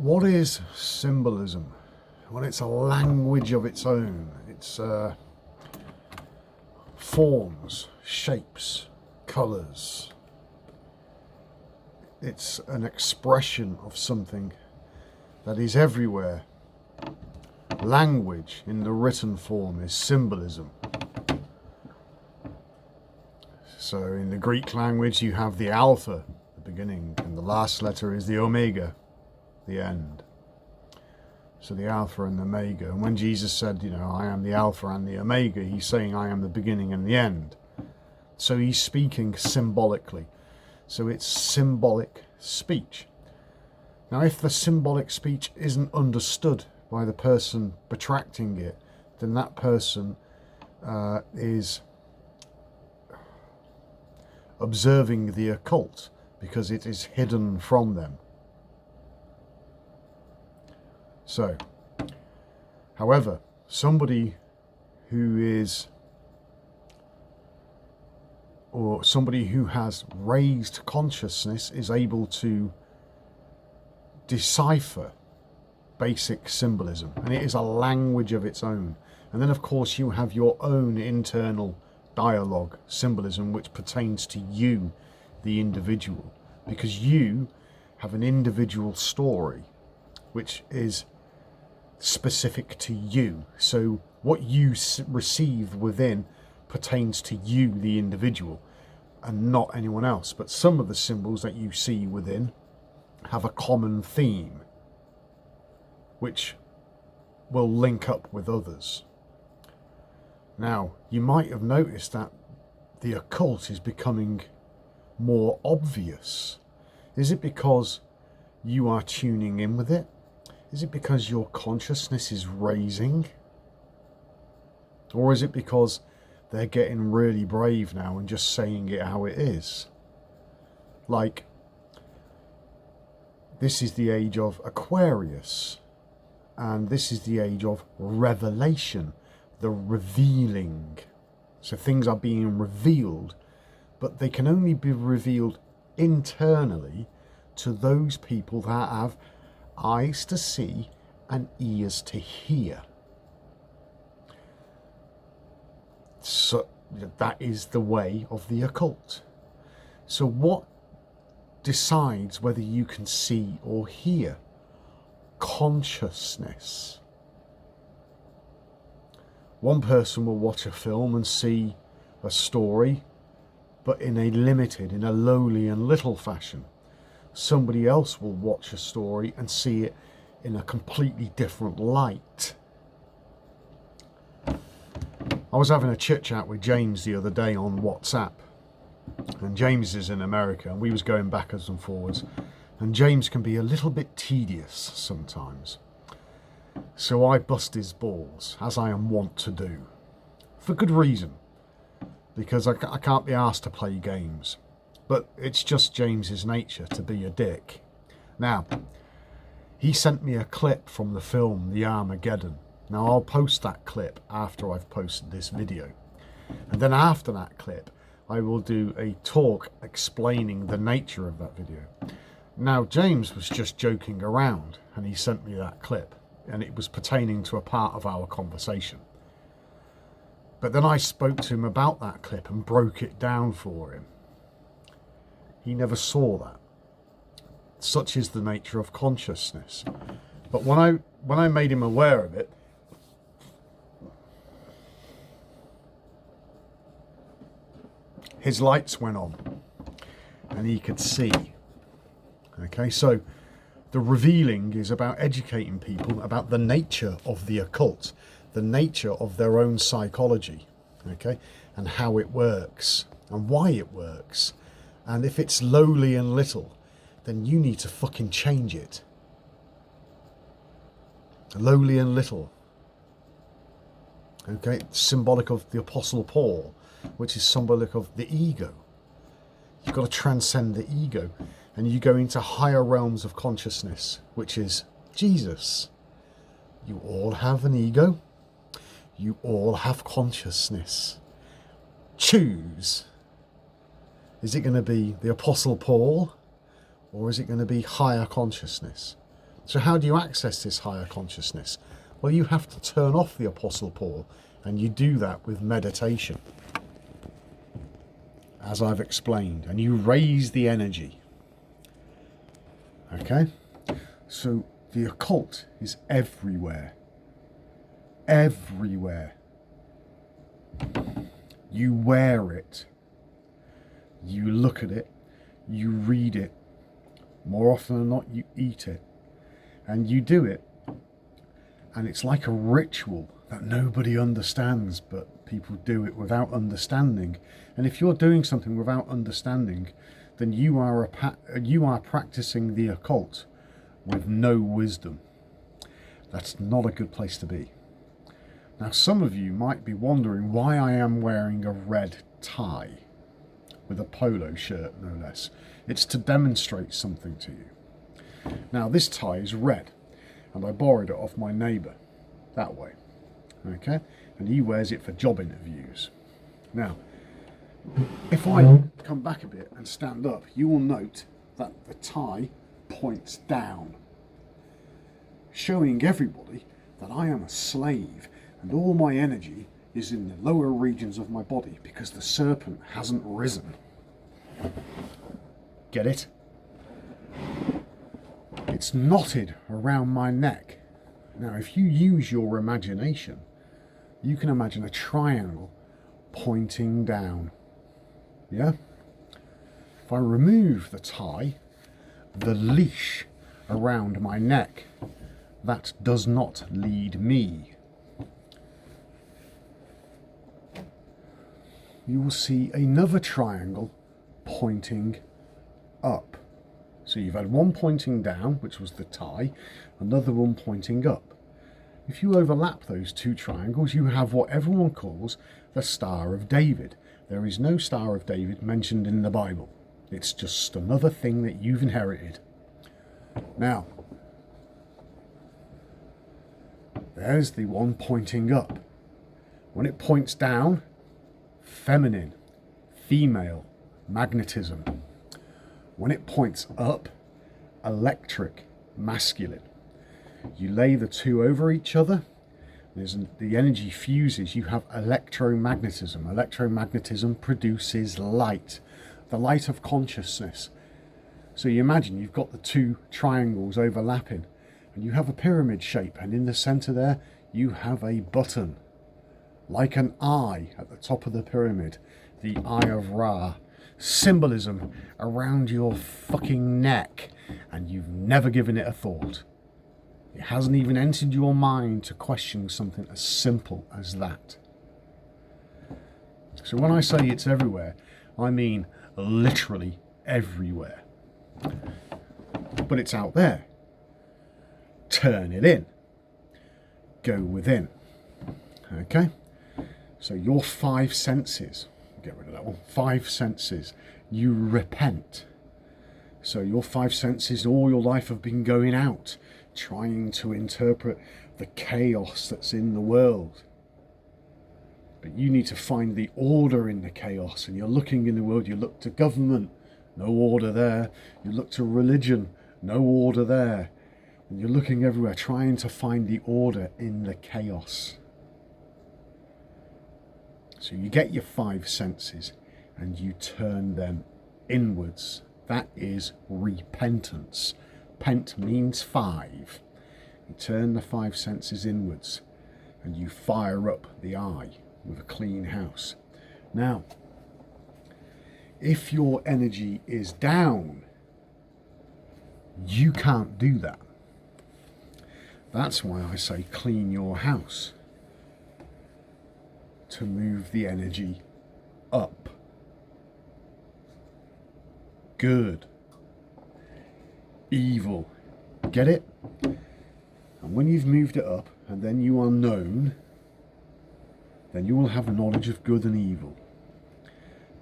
What is symbolism? Well, it's a language of its own. It's forms, shapes, colours. It's an expression of something that is everywhere. Language in the written form is symbolism. So in the Greek language you have the alpha, the beginning, and the last letter is the omega, the end. So the alpha and the omega. And when Jesus said, I am the alpha and the omega, he's saying I am the beginning and the end. So he's speaking symbolically. So it's symbolic speech. Now if the symbolic speech isn't understood by the person retracting it, then that person is observing the occult because it is hidden from them. So, however, somebody who has raised consciousness is able to decipher basic symbolism, and it is a language of its own. And then of course you have your own internal dialogue symbolism, which pertains to you, the individual, because you have an individual story which is specific to you. So what you receive within pertains to you, the individual, and not anyone else. But some of the symbols that you see within have a common theme which will link up with others. Now, you might have noticed that the occult is becoming more obvious. Is it because you are tuning in with it? Is it because your consciousness is raising? Or is it because they're getting really brave now and just saying it how it is? Like, this is the age of Aquarius, and this is the age of revelation, the revealing. So things are being revealed, but they can only be revealed internally to those people that have eyes to see and ears to hear. So that is the way of the occult. So what decides whether you can see or hear? Consciousness. One person will watch a film and see a story, but in a limited, in a lowly and little fashion. Somebody else will watch a story and see it in a completely different light. I was having a chit chat with James the other day on WhatsApp, and James is in America, and we was going backwards and forwards, and James can be a little bit tedious sometimes. So I bust his balls, as I am wont to do, for good reason, because I can't be asked to play games. But it's just James's nature to be a dick. Now, he sent me a clip from the film The Armageddon. Now I'll post that clip after I've posted this video. And then after that clip, I will do a talk explaining the nature of that video. Now, James was just joking around and he sent me that clip, and it was pertaining to a part of our conversation. But then I spoke to him about that clip and broke it down for him. He never saw that. Such is the nature of consciousness. But when I made him aware of it, his lights went on and he could see. Okay, so the revealing is about educating people about the nature of the occult, the nature of their own psychology, okay, and how it works and why it works. And if it's lowly and little, then you need to fucking change it. Lowly and little. Okay, it's symbolic of the Apostle Paul, which is symbolic of the ego. You've got to transcend the ego, and you go into higher realms of consciousness, which is Jesus. You all have an ego. You all have consciousness. Choose. Is it going to be the Apostle Paul, or is it going to be higher consciousness? So how do you access this higher consciousness? Well, you have to turn off the Apostle Paul, and you do that with meditation, as I've explained, and you raise the energy. Okay? So the occult is everywhere. Everywhere. You wear it. You look at it. You read it. More often than not, you eat it. And you do it. And it's like a ritual that nobody understands, but people do it without understanding. And if you're doing something without understanding, then you are practicing the occult with no wisdom. That's not a good place to be. Now, some of you might be wondering why I am wearing a red tie with a polo shirt, no less. It's to demonstrate something to you. Now, this tie is red, and I borrowed it off my neighbour that way. Okay? And he wears it for job interviews. Now, if I come back a bit and stand up, you will note that the tie points down, showing everybody that I am a slave and all my energy is in the lower regions of my body because the serpent hasn't risen. Get it? It's knotted around my neck. Now, if you use your imagination, you can imagine a triangle pointing down. Yeah? If I remove the tie, the leash around my neck, that does not lead me. You will see another triangle pointing up. So you've had one pointing down, which was the tie, another one pointing up. If you overlap those two triangles, you have what everyone calls the Star of David. There is no Star of David mentioned in the Bible. It's just another thing that you've inherited. Now, there's the one pointing up. When it points down, feminine, female, magnetism. When it points up, electric, masculine. You lay the two over each other, the energy fuses, you have electromagnetism. Electromagnetism produces light, the light of consciousness. So you imagine you've got the two triangles overlapping, and you have a pyramid shape, and in the center there, you have a button, like an eye at the top of the pyramid, the Eye of Ra. Symbolism around your fucking neck, and you've never given it a thought. It hasn't even entered your mind to question something as simple as that. So when I say it's everywhere, I mean literally everywhere. But it's out there. Turn it in. Go within. Okay? So your five senses, get rid of that one, five senses, you repent. So your five senses all your life have been going out, trying to interpret the chaos that's in the world. But you need to find the order in the chaos, and you're looking in the world, you look to government, no order there. You look to religion, no order there. And you're looking everywhere, trying to find the order in the chaos. So you get your five senses and you turn them inwards. That is repentance. Pent means five. You turn the five senses inwards and you fire up the eye with a clean house. Now, if your energy is down, you can't do that. That's why I say clean your house, to move the energy up. Good. Evil. Get it? And when you've moved it up, and then you are known, then you will have knowledge of good and evil.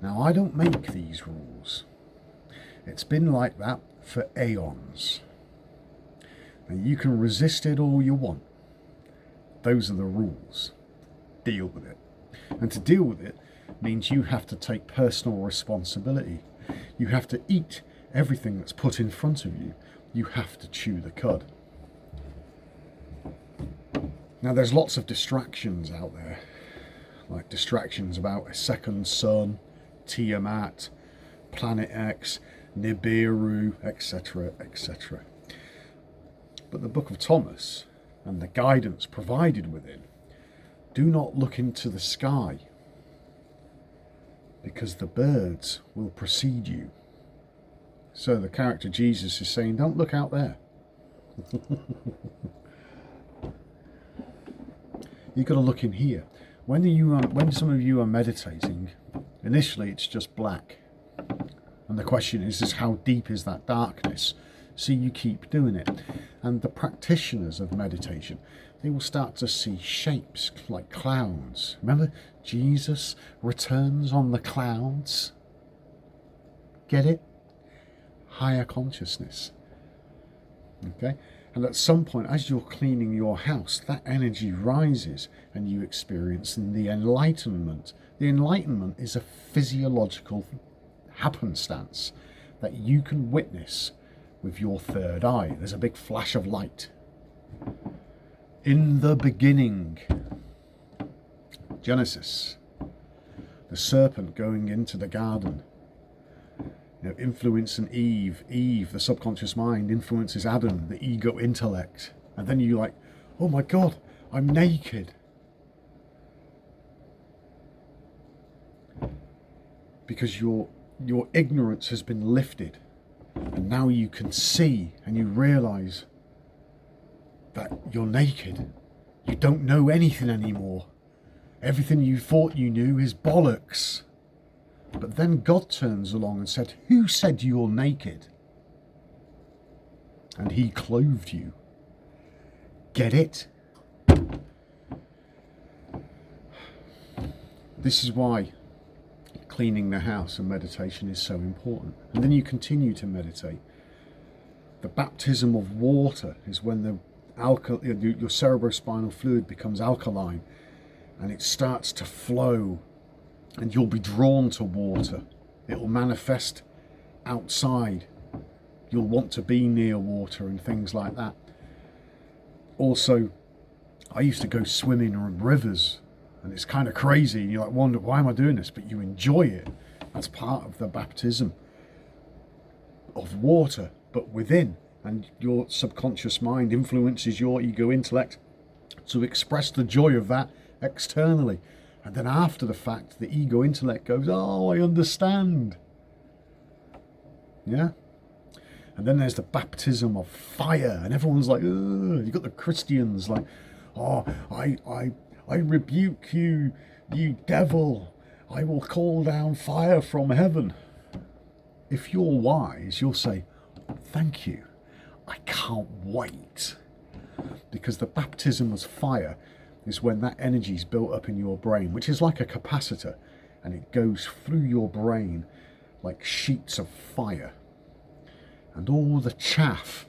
Now, I don't make these rules. It's been like that for aeons. And you can resist it all you want. Those are the rules. Deal with it. And to deal with it means you have to take personal responsibility. You have to eat everything that's put in front of you. You have to chew the cud. Now there's lots of distractions out there, like distractions about a second sun, Tiamat, Planet X, Nibiru, etc., etc. But the Book of Thomas and the guidance provided within, do not look into the sky, because the birds will precede you. So the character Jesus is saying, don't look out there. You've got to look in here. When some of you are meditating, initially it's just black. And the question is how deep is that darkness? So you keep doing it. And the practitioners of meditation, they will start to see shapes like clouds. Remember, Jesus returns on the clouds. Get it? Higher consciousness. Okay? And at some point, as you're cleaning your house, that energy rises and you experience the enlightenment. The enlightenment is a physiological happenstance that you can witness with your third eye. There's a big flash of light. In the beginning, Genesis, the serpent going into the garden, influencing Eve. Eve, the subconscious mind, influences Adam, the ego intellect. And then you're like, oh my God, I'm naked. Because your ignorance has been lifted. And now you can see and you realize that you're naked. You don't know anything anymore. Everything you thought you knew is bollocks. But then God turns along and said, who said you're naked? And he clothed you. Get it? This is why cleaning the house and meditation is so important. And then you continue to meditate. The baptism of water is when your cerebrospinal fluid becomes alkaline and it starts to flow. And you'll be drawn to water. It will manifest outside. You'll want to be near water and things like that. Also, I used to go swimming in rivers, and it's kind of crazy. And you like wonder, why am I doing this? But you enjoy it. That's part of the baptism of water, but within. And your subconscious mind influences your ego intellect to express the joy of that externally. And then after the fact, the ego intellect goes, oh, I understand. Yeah? And then there's the baptism of fire. And everyone's like, ugh. You've got the Christians like, oh, I rebuke you, you devil. I will call down fire from heaven. If you're wise, you'll say, thank you. I can't wait. Because the baptism of fire is when that energy is built up in your brain, which is like a capacitor, and it goes through your brain like sheets of fire. And all the chaff,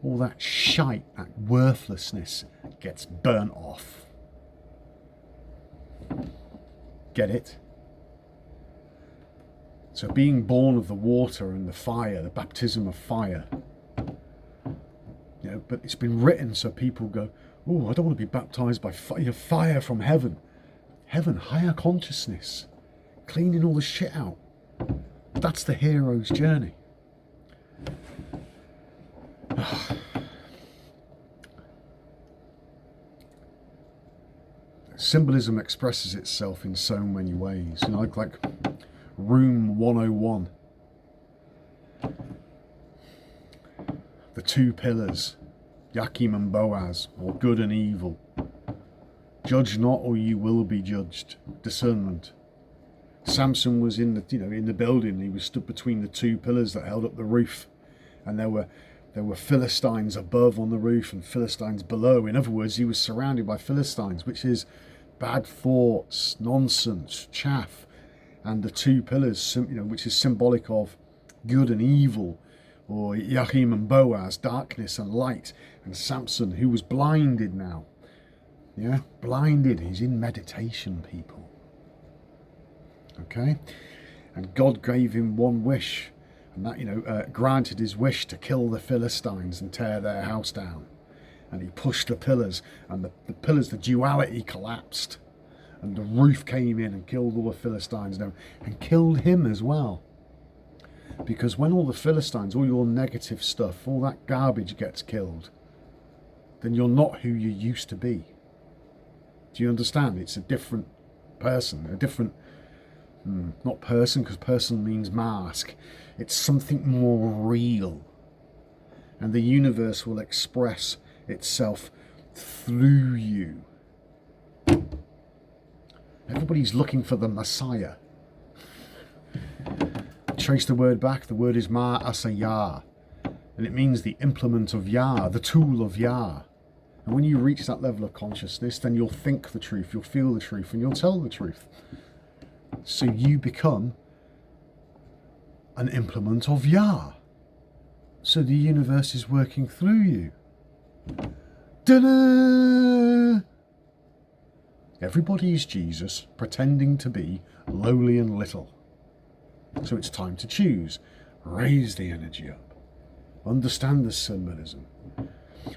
all that shite, that worthlessness gets burnt off. Get it? So being born of the water and the fire, the baptism of fire, but it's been written so people go, oh, I don't want to be baptized by fire from heaven. Heaven, higher consciousness, cleaning all the shit out. That's the hero's journey. Symbolism expresses itself in so many ways. Like Room 101. The two pillars. Yakim and Boaz, or good and evil. Judge not, or you will be judged. Discernment. Samson was in the building. He was stood between the two pillars that held up the roof, and there were Philistines above on the roof and Philistines below. In other words, he was surrounded by Philistines, which is bad thoughts, nonsense, chaff, and the two pillars, which is symbolic of good and evil. Or Yakim and Boaz, darkness and light. And Samson, who was blinded now. Yeah, blinded. He's in meditation, people. Okay? And God gave him one wish. And that, granted his wish to kill the Philistines and tear their house down. and he pushed the pillars, and the pillars, the duality collapsed, and the roof came in and killed all the Philistines and killed him as well. Because when all the Philistines, all your negative stuff, all that garbage gets killed, then you're not who you used to be. Do you understand? It's a different person, a different, not person, because person means mask. It's something more real. And the universe will express itself through you. Everybody's looking for the Messiah. Trace the word back. The word is Ma'asayah, and it means the implement of Yah, the tool of Yah. And when you reach that level of consciousness, then you'll think the truth, you'll feel the truth, and you'll tell the truth. So you become an implement of Yah. So the universe is working through you. Ta-da! Everybody is Jesus, pretending to be lowly and little. So it's time to choose. Raise the energy up. Understand the symbolism.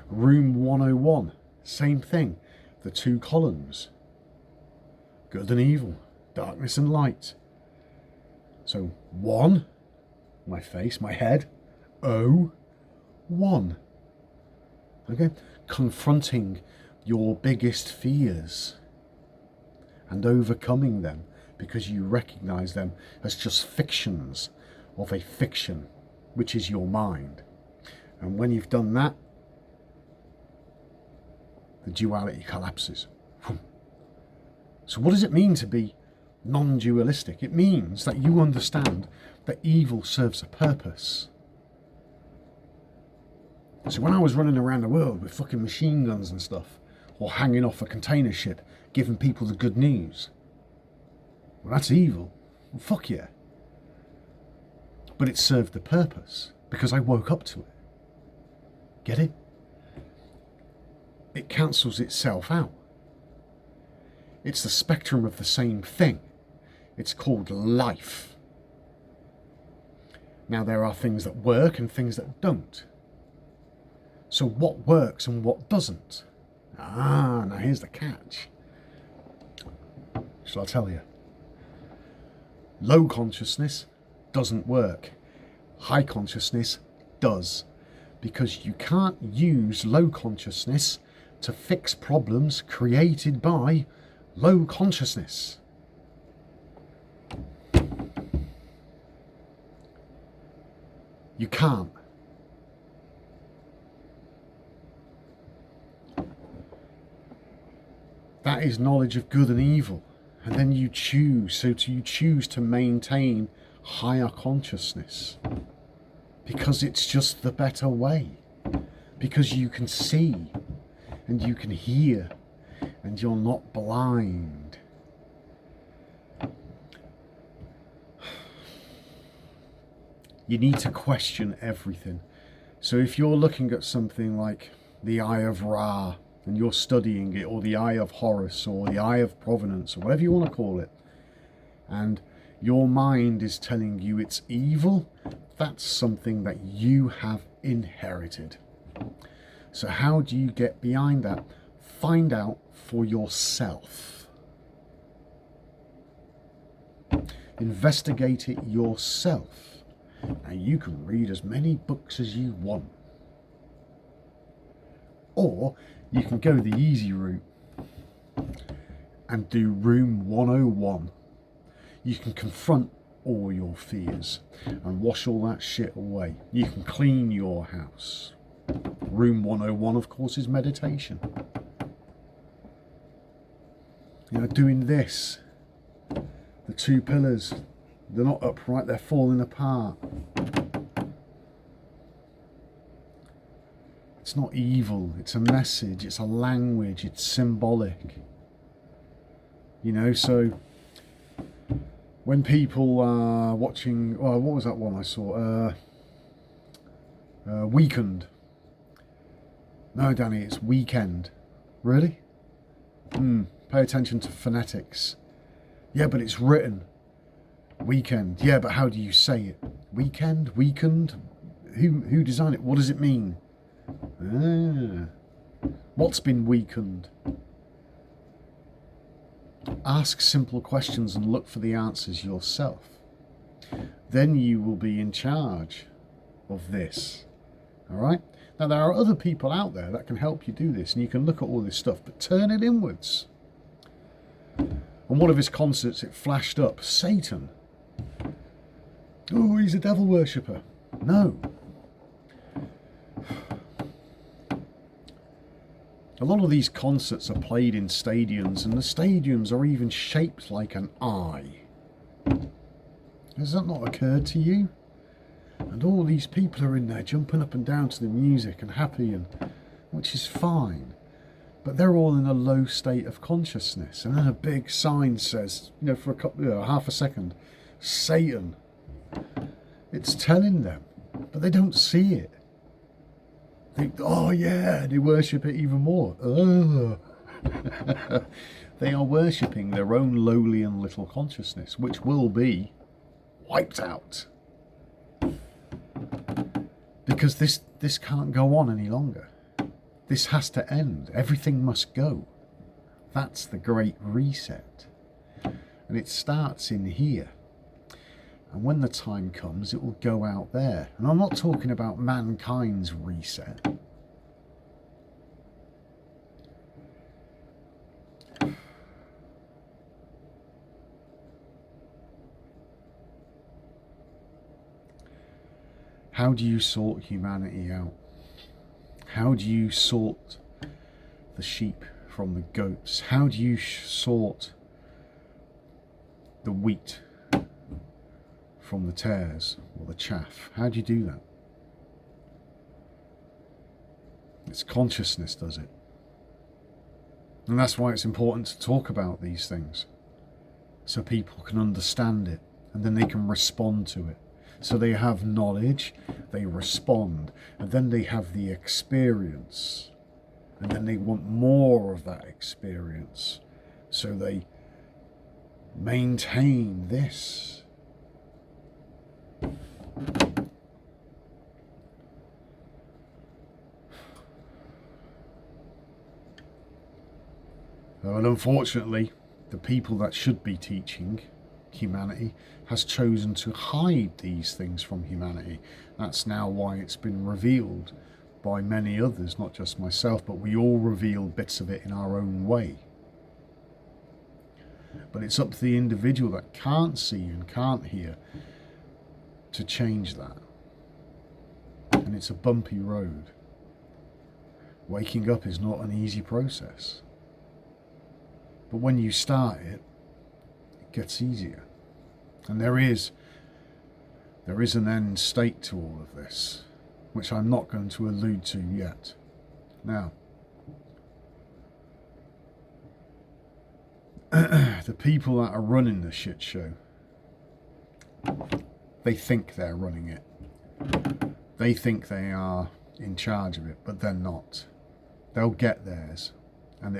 Room 101, same thing. The two columns. Good and evil. Darkness and light. So 1, my face, my head. 1. Okay? Confronting your biggest fears and overcoming them, because you recognize them as just fictions of a fiction, which is your mind. And when you've done that, the duality collapses. So what does it mean to be non-dualistic? It means that you understand that evil serves a purpose. So when I was running around the world with fucking machine guns and stuff, or hanging off a container ship, giving people the good news, well, that's evil. Well, fuck yeah. But it served the purpose because I woke up to it. Get it? It cancels itself out. It's the spectrum of the same thing. It's called life. Now, there are things that work and things that don't. So what works and what doesn't? Now here's the catch. Shall I tell you? Low consciousness doesn't work. High consciousness does. Because you can't use low consciousness to fix problems created by low consciousness. You can't. That is knowledge of good and evil. And then you choose. So you choose to maintain higher consciousness. Because it's just the better way. Because you can see. And you can hear. And you're not blind. You need to question everything. So if you're looking at something like the Eye of Ra, and you're studying it, or the Eye of Horus, or the Eye of Provenance, or whatever you want to call it, and your mind is telling you it's evil, that's something that you have inherited. So how do you get behind that? Find out for yourself. Investigate it yourself. Now you can read as many books as you want. Or you can go the easy route and do room 101. You can confront all your fears and wash all that shit away. You can clean your house. Room 101, of course, is meditation. You know, doing this. The two pillars, they're not upright, they're falling apart. It's not evil, it's a message, it's a language, it's symbolic. You know, so when people are watching, well, what was that one I saw? Weekend. No, Danny, it's weekend. Really? Pay attention to phonetics. Yeah, but it's written. Weekend. Yeah, but how do you say it? Weekend? Weekend? Who designed it? What does it mean? What's been weakened? Ask simple questions and look for the answers yourself. Then you will be in charge of this. All right? Now, there are other people out there that can help you do this, and you can look at all this stuff, but turn it inwards. On one of his concerts, it flashed up, Satan. Oh, he's a devil worshipper. No. A lot of these concerts are played in stadiums, and the stadiums are even shaped like an eye. Has that not occurred to you? And all these people are in there jumping up and down to the music and happy, and which is fine. But they're all in a low state of consciousness. And then a big sign says, for a couple, half a second, Satan. It's telling them, but they don't see it. Oh yeah, they worship it even more. They are worshipping their own lowly and little consciousness, which will be wiped out. Because this can't go on any longer. This has to end. Everything must go. That's the great reset. And it starts in here. And when the time comes, it will go out there. And I'm not talking about mankind's reset. How do you sort humanity out? How do you sort the sheep from the goats? How do you sort the wheat from the tares or the chaff? How do you do that? It's consciousness does it. And that's why it's important to talk about these things, so people can understand it and then they can respond to it. So they have knowledge, they respond, and then they have the experience, and then they want more of that experience, so they maintain this. And unfortunately, the people that should be teaching humanity has chosen to hide these things from humanity. That's now why it's been revealed by many others, not just myself, but we all reveal bits of it in our own way. But it's up to the individual that can't see and can't hear to change that. And it's a bumpy road. Waking up is not an easy process. But when you start it, it gets easier. And there is an end state to all of this, which I'm not going to allude to yet. Now, the people that are running the shit show, they think they're running it. They think they are in charge of it, but they're not. They'll get theirs, and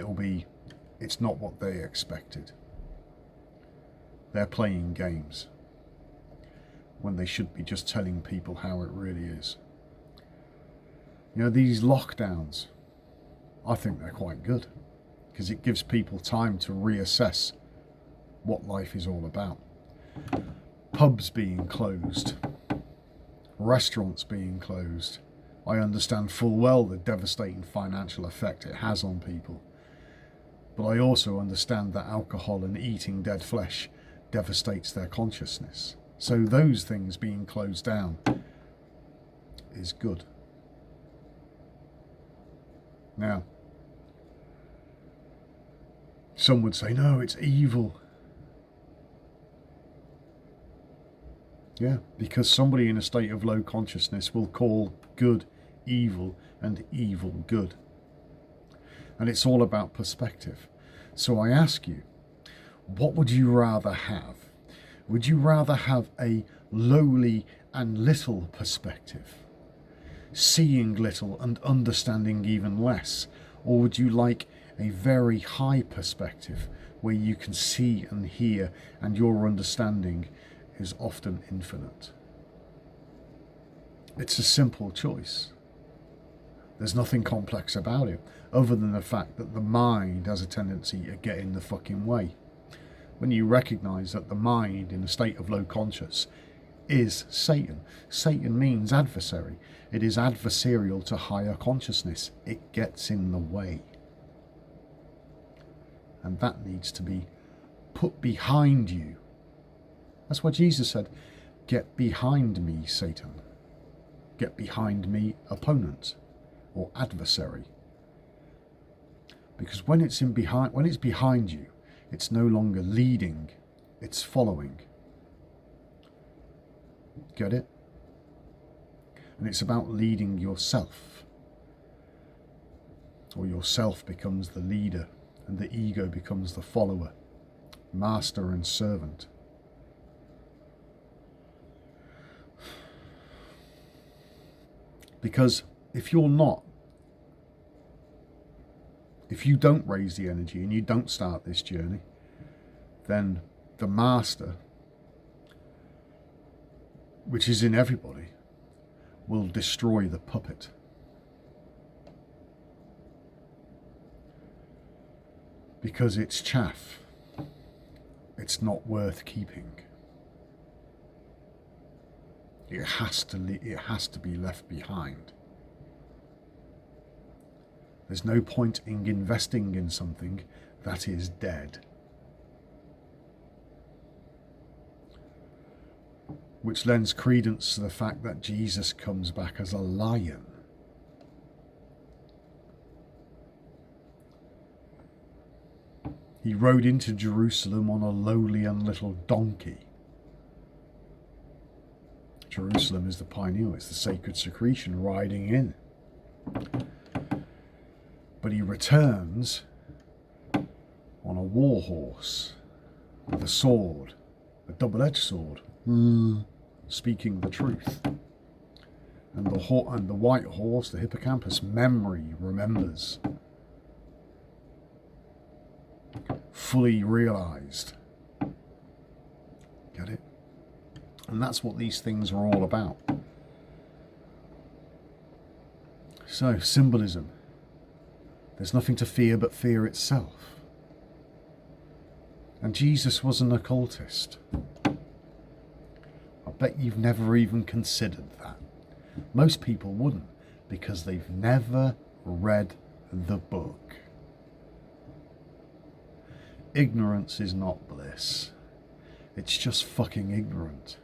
it's not what they expected. They're playing games when they should be just telling people how it really is. These lockdowns, I think they're quite good, because it gives people time to reassess what life is all about. Pubs being closed, restaurants being closed. I understand full well the devastating financial effect it has on people. But I also understand that alcohol and eating dead flesh devastates their consciousness. So those things being closed down is good. Now, some would say, no, it's evil. Yeah, because somebody in a state of low consciousness will call good evil and evil good. And it's all about perspective. So I ask you, what would you rather have? Would you rather have a lowly and little perspective, seeing little and understanding even less? Or would you like a very high perspective where you can see and hear and your understanding is often infinite? It's a simple choice. There's nothing complex about it, other than the fact that the mind has a tendency to get in the fucking way. When you recognise that the mind in a state of low conscious is Satan. Satan means adversary. It is adversarial to higher consciousness. It gets in the way. And that needs to be put behind you. That's what Jesus said. Get behind me, Satan. Get behind me, opponent or adversary. Because when it's behind you, it's no longer leading, it's following. Get it? And it's about leading yourself. Or yourself becomes the leader and the ego becomes the follower, master and servant. Because if you don't raise the energy and you don't start this journey, then the master, which is in everybody, will destroy the puppet. Because it's chaff. It's not worth keeping. It has to be left behind. There's no point in investing in something that is dead. Which lends credence to the fact that Jesus comes back as a lion. He rode into Jerusalem on a lowly and little donkey. Jerusalem is the pioneer, it's the sacred secretion riding in. But he returns on a war horse with a sword, a double-edged sword, speaking the truth. And the white horse, the hippocampus, memory remembers. Fully realized. Get it? And that's what these things are all about. So, symbolism. There's nothing to fear but fear itself. And Jesus was an occultist. I bet you've never even considered that. Most people wouldn't, because they've never read the book. Ignorance is not bliss. It's just fucking ignorant.